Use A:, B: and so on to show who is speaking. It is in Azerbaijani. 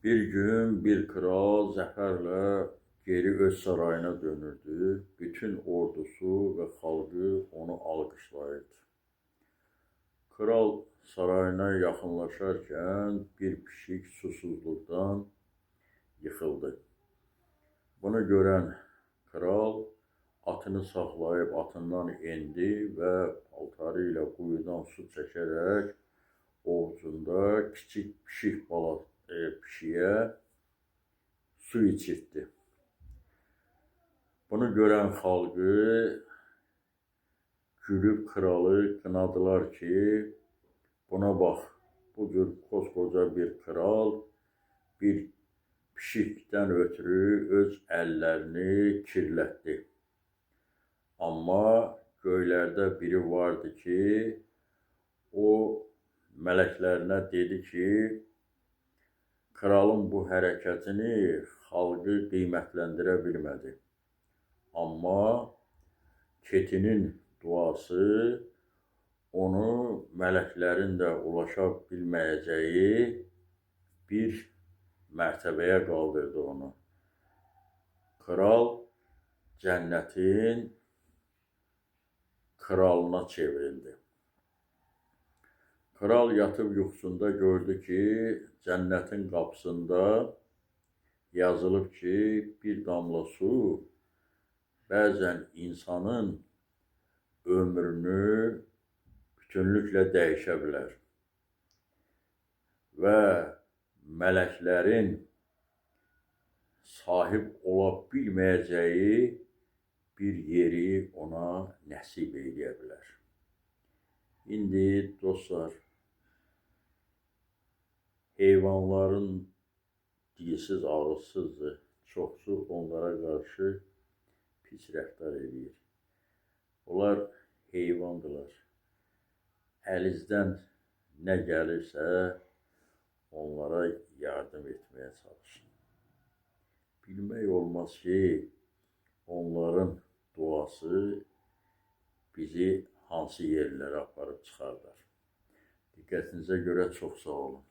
A: Bir gün bir kral zəfərlə geri öz sarayına dönürdü. Bütün ordusu və xalqı onu alqışlayırdı. Kral sarayına yaxınlaşarkən bir pişik susuzluqdan yıxıldı. Bunu görən kral atını saxlayıb atından endi və paltarı ilə quyudan su çəkərək ovucunda kiçik pişik pişiyə su içirtdi. Bunu görən xalqı gülüb kralı qınadılar ki, buna bax, bu cür koskoca bir kral bir pişikdən ötürü öz əllərini kirlətdi. Amma göylərdə biri vardı ki, o mələklərinə dedi ki, kralın bu hərəkətini xalqı qiymətləndirə bilmədi. Amma ketinin duası onu mələklərin də ulaşa bilməyəcəyi bir mərtəbəyə qaldırdı onu. Kral cənnətin kralına çevrildi. Kral yatıb yuxusunda gördü ki, cənnətin qapısında yazılıb ki, bir damla su bəzən insanın ömrünü bütünlüklə dəyişə bilər və mələklərin sahib ola bilməyəcəyi bir yeri ona nəsib edə bilər. İndi dostlar, heyvanların dilsiz, ağızsızdır. Çoxsu onlara qarşı pis rəftar edir. Onlar heyvandırlar. Əlinizdən nə gəlirsə, onlara yardım etməyə çalışın. Bilmək olmaz ki, onların duası bizi hansı yerlərə aparıb çıxardar. Diqqətinizə görə çox sağ olun.